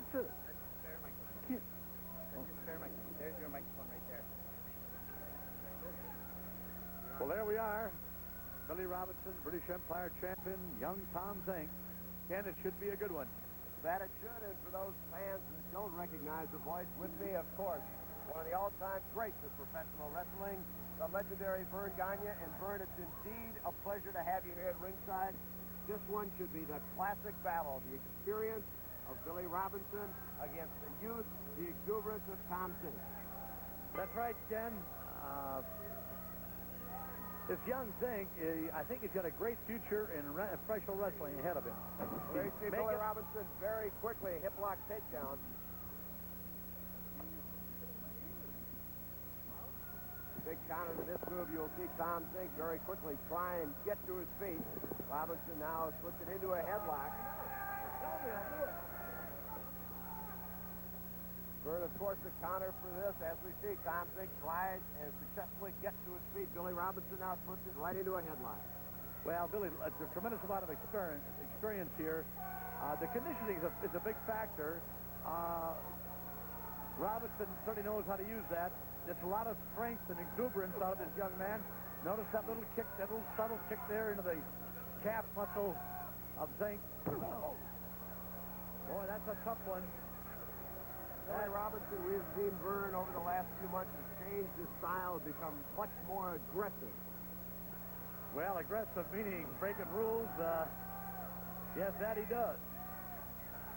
Fix it. That's your spare microphone. That's your spare microphone. There's your microphone right there. Well, there we are. Billy Robinson, British Empire champion, young Tom Zenk. Ken, it should be a good one. That it should, and for those fans that don't recognize the voice, with me, of course, one of the all-time greats of professional wrestling, the legendary Vern Gagne. And Vern, it's indeed a pleasure to have you here at ringside. This one should be the classic battle, the experience of Billy Robinson against the youth, the exuberance of Tom Zenk. That's right, Ken. This young Zenk, I think he's got a great future in professional wrestling ahead of him. There you see Billy Robinson very quickly, hip lock takedown. Big counter to this move. You'll see Tom Zenk very quickly try and get to his feet. Robinson now slipped it into a headlock. Vern, of course, the counter for this, as we see, Tom Zenk tries and successfully gets to his feet. Billy Robinson now puts it right into a headlock. Well, Billy, it's a tremendous amount of experience here. The conditioning is a big factor. Robinson certainly knows how to use that. There's a lot of strength and exuberance out of this young man. Notice that little kick, that little subtle kick there into the calf muscle of Zenk. Oh. Boy, that's a tough one. Billy Robinson, we've seen Vern over the last few months has changed his style, become much more aggressive. Well, aggressive meaning breaking rules. Yes, that he does.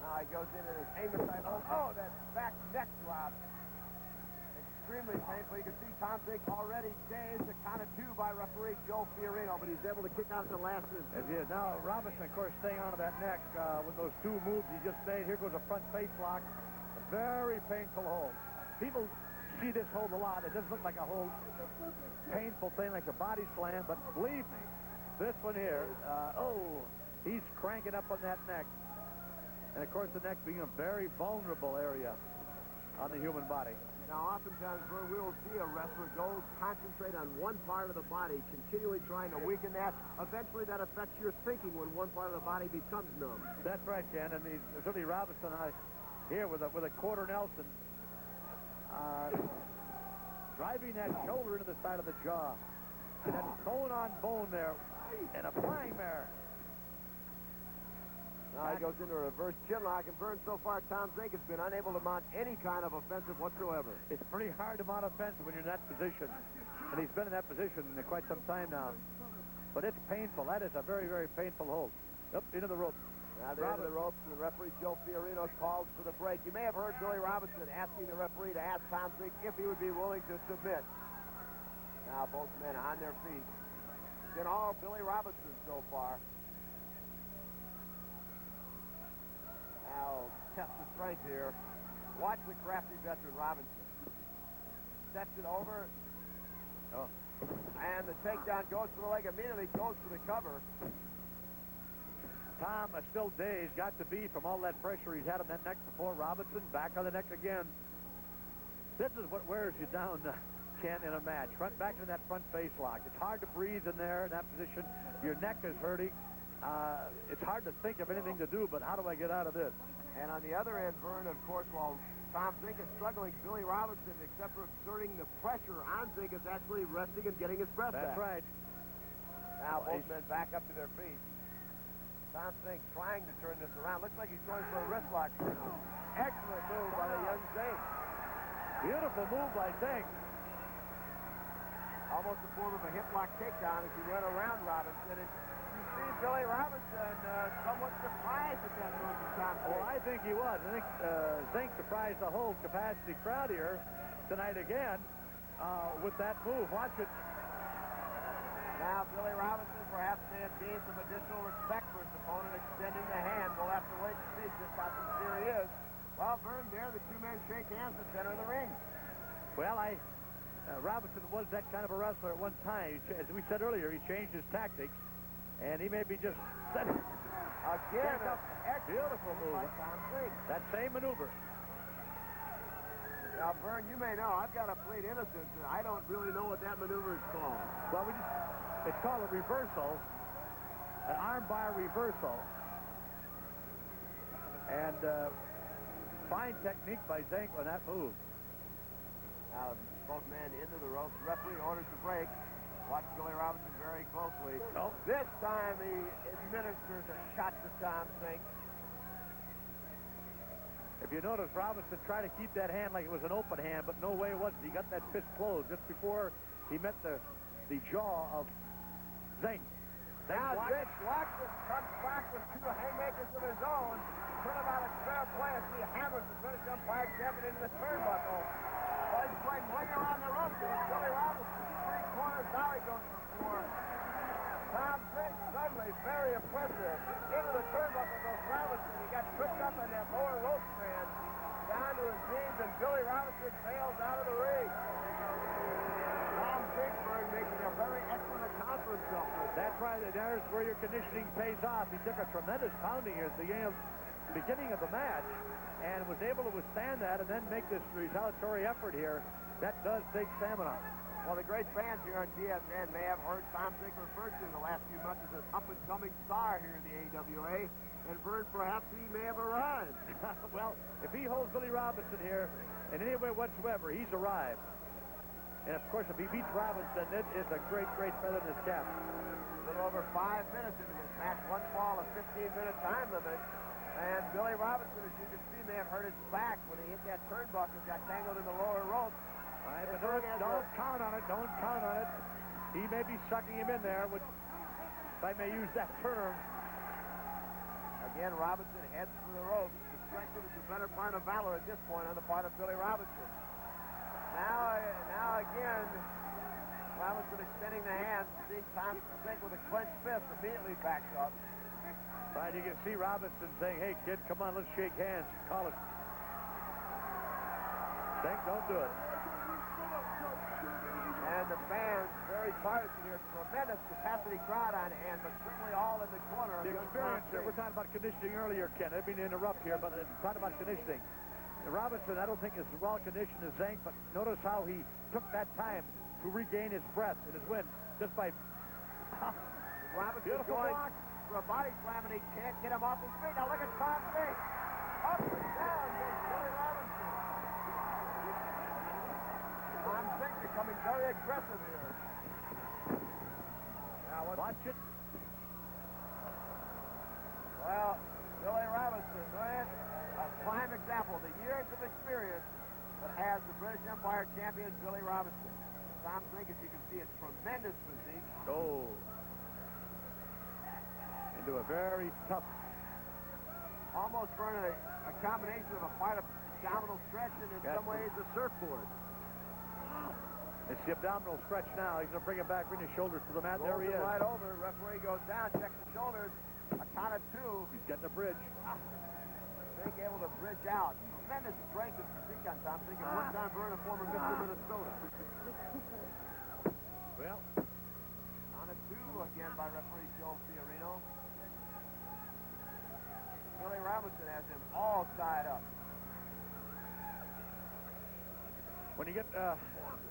Now he goes into his aiming type. Oh, that back neck drop. Extremely painful. You can see Tom Zenk already dazed. A count of 2 by referee Joe Fiorino, but he's able to kick out at the last minute. As he is. Now, Robinson, of course, staying onto that neck with those 2 moves he just made. Here goes a front face lock. Very painful hold. People see this hold a lot. It doesn't look like a hold painful thing like a body slam, but believe me, this one here, he's cranking up on that neck. And, of course, the neck being a very vulnerable area on the human body. Now, oftentimes, Vern, we will see a wrestler go concentrate on one part of the body, continually trying to weaken that. Eventually, that affects your thinking when one part of the body becomes numb. That's right, Ken. And certainly Robinson, here with a quarter Nelson, driving that shoulder into the side of the jaw. And that's bone on bone there, and applying there. Now he goes into a reverse chin lock, and Vern, so far, Tom Zenk has been unable to mount any kind of offensive whatsoever. It's pretty hard to mount offensive when you're in that position, and he's been in that position quite some time now. But it's painful. That is a very, very painful hold. Up into the rope. Now they're into the ropes, and the referee Joe Fiorino calls for the break. You may have heard Billy Robinson asking the referee to ask Tom Zenk if he would be willing to submit. Now both men on their feet. It's been all Billy Robinson so far. Now test the strength here. Watch the crafty veteran Robinson. Sets it over. Oh. And the takedown goes for the leg. Immediately goes for the cover. Tom is still dazed, got to be from all that pressure he's had on that neck before. Robinson back on the neck again. This is what wears you down, Ken, in a match. Back into that front face lock. It's hard to breathe in there in that position. Your neck is hurting. It's hard to think of anything to do, but how do I get out of this? And on the other end, Vern, of course, while Tom Zenk is struggling, Billy Robinson, except for exerting the pressure on Zenk, is actually resting and getting his breath back. That's right. Now both men back up to their feet. Tom Zenk trying to turn this around. Looks like he's going for a wrist lock. Excellent move by the young Zenk. Beautiful move by Zenk. Almost a form of a hip lock takedown as he went around Robinson. And you see Billy Robinson somewhat surprised at that move from Tom Zenk. Well, I think he was. I think Zenk surprised the whole capacity crowd here tonight again with that move. Watch it. Now Billy Robinson perhaps may have gained some additional respect for his opponent, extending the hand. We'll have to wait to see just how sincere he is. Well, Vern, there the two men shake hands at the center of the ring. Well, Robinson was that kind of a wrestler at one time. As we said earlier, he changed his tactics, and he may be just setting again. Beautiful move. That same maneuver. Now, Vern, you may know, I've got a plead innocence, and I don't really know what that maneuver is called. Well, it's called a reversal, an armbar reversal. And Fine technique by Zenk on that move. Now, both men into the ropes. Referee orders the break. Watch Billy Robinson very closely. Nope. This time he administers a shot to Tom Zenk. If you notice, Robinson tried to keep that hand like it was an open hand, but no way was it. He got that fist closed just before he met the jaw of Zenk. Now Zenk blocks it, comes back with two haymakers of his own. Put him out of fair play as he hammers the British Empire champion into the turnbuckle. Well, he's playing way around the ropes, and Billy Robinson, three-corner dolly goes for four. Tom Zenk suddenly very impressive. Into the turnbuckle goes Robinson. He got tripped up on that lower rope strand. Down to his knees, and Billy Robinson sails out of the ring. Tom Zenk making a very excellent account for himself. That's right. And there's where your conditioning pays off. He took a tremendous pounding here at the beginning of the match and was able to withstand that and then make this retaliatory effort here. That does take stamina. Well, the great fans here on TSN may have heard Tom Zenk referred to in the last few months as an up-and-coming star here in the AWA. And Vern, perhaps he may have arrived. Well, if he holds Billy Robinson here in any way whatsoever, he's arrived. And, of course, if he beats Robinson, it is a great, great feather in his cap. A little over 5 minutes into this match. One fall, a 15-minute time limit. And Billy Robinson, as you can see, may have hurt his back when he hit that turnbuckle, got tangled in the lower rope. Right, but don't count on it. Don't count on it. He may be sucking him in there, which, if I may use that term. Again, Robinson heads for the ropes. The strength is the better part of valor at this point on the part of Billy Robinson. Now again, Robinson extending the hand, seeing Tom Zenk with a clenched fist, immediately backs up. Right, you can see Robinson saying, "Hey, kid, come on, let's shake hands. Call it." Zenk, don't do it. And the fans, very partisan here. Tremendous capacity crowd on hand, but certainly all in the corner. The experience here. We're talking about conditioning earlier, Ken. I didn't mean to interrupt here, but we're talking about conditioning. And Robinson, I don't think is as well conditioned as Zenk, but notice how he took that time to regain his breath and his wind just by... Robinson going for a body slam, and he can't get him off his feet. Now look at Tom Zenk. Up and down against Billy Robinson. Tom Zenk becoming very aggressive here. Now watch it. Well, Billy Robinson, a prime example, the years of experience that has the British Empire champion Billy Robinson. Tom Zenk, as you can see, a tremendous physique. Oh. Into a very tough... Almost for a combination of a quite abdominal stretch and in some ways a surfboard. It's the abdominal stretch now. He's going to bring it back, bring his shoulders to the mat. There he is. Right over. Referee goes down, checks the shoulders. A count of two. He's getting the bridge. Zenk able to bridge out. Tremendous strength and physique on Tom Zenk. And one time Vern, a former Mr. Minnesota. Well. On a two again by referee Joe Fiorino. Billy Robinson has him all tied up. When you get, I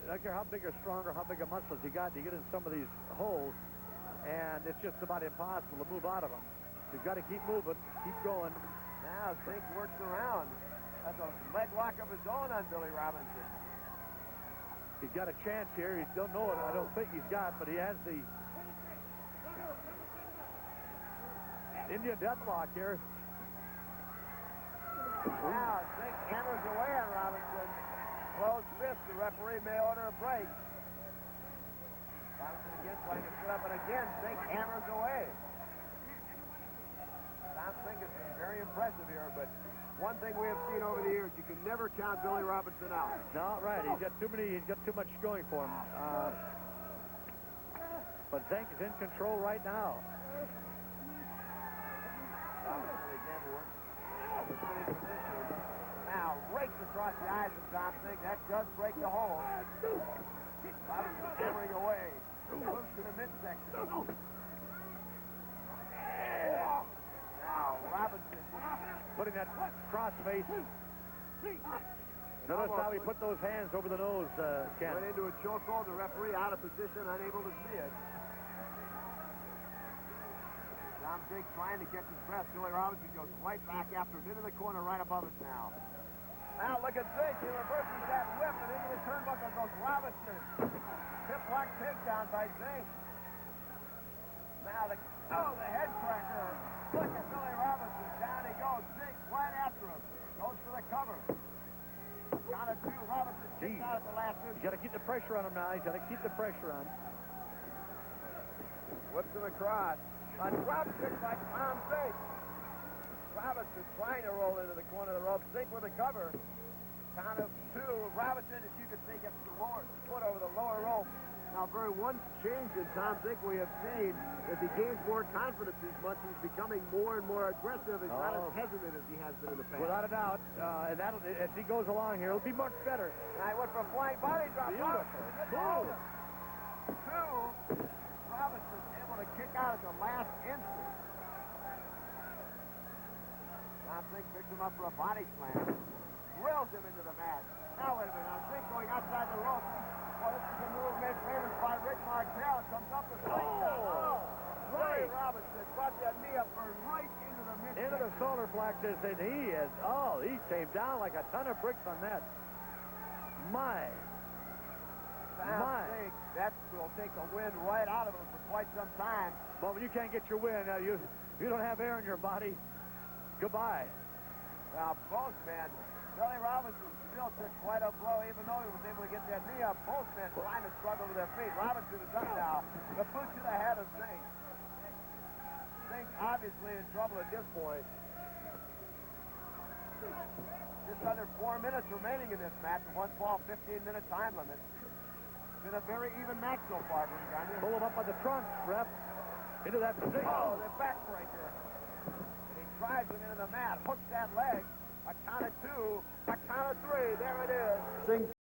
don't care how big or strong or how big of muscles you got, you get in some of these holes, and it's just about impossible to move out of them. You've got to keep moving, keep going. Now Zenk works around. That's a leg lock of his own on Billy Robinson. He's got a chance here. He don't know it. I don't think he's got, but he has the Indian deathlock here. Now Zenk hammers away on Robinson. Closed fist. The referee may order a break. Robinson again trying to sit up, and again Zenk hammers away. Tom Zenk has been very impressive here, but one thing we have seen over the years, you can never count Billy Robinson out. No, right. He's got too much going for him. But Zenk is in control right now. Robinson again works up the finish position. Now rakes across the eyes of Tom Zenk. That does break the hold. Robinson hammering away. Moves to the midsection. Now Robinson putting that cross face. Notice how he put those hands over the nose, Ken. Went into a chokehold. The referee out of position, unable to see it. Tom Zenk trying to catch his breath. Billy Robinson goes right back after him into the corner right above us now. Now look at Zenk. He reverses that whip, and into the turnbuckle goes Robinson. Hip lock takedown by Zenk. Now the head cracker. Look at Billy Robinson. Down he goes. Zenk right after him. Goes for the cover. Count of 2. Robinson kicks out at the last inch. He's got to keep the pressure on him now. He's got to keep the pressure on. Whips him across. A drop kick by Tom Zenk. Robinson trying to roll into the corner of the rope. Zenk with a cover. Count of 2. Robinson, as you can see, gets the foot over the lower rope. Now, Vern, one change in Tom Zenk we have seen as he gains more confidence these months. He's becoming more and more aggressive. He's not as hesitant as he has been in the past. Without a doubt. And that'll, as he goes along here, it'll be much better. Now he went for a flying body drop. Beautiful. 2. Robinson able to kick out at the last instant. Tom Zenk picks him up for a body slam. Drills him into the mat. Now wait a minute. Now Zenk going outside the rope. Well, this is a move made famous by Rick Martel. Comes up with Billy Robinson brought that knee up right into the midsection. Into the solar plexus, and he came down like a ton of bricks on that. My. Zenk, that will take the wind right out of him for quite some time. But when you can't get your wind, you don't have air in your body. Goodbye. Now, both men, Billy Robinson still took quite a blow, even though he was able to get that knee up. Both men trying to struggle with their feet. Robinson is up now. The boot to the head of Zenk. Zenk obviously in trouble at this point. Just under 4 minutes remaining in this match. A 1-fall, 15-minute time limit. It's been a very even match so far from Gagne. Pull him up on the trunk, ref. Into that position. Oh, the backbreaker. Drives him into the mat, hooks that leg. A count of 2, a count of 3. There it is.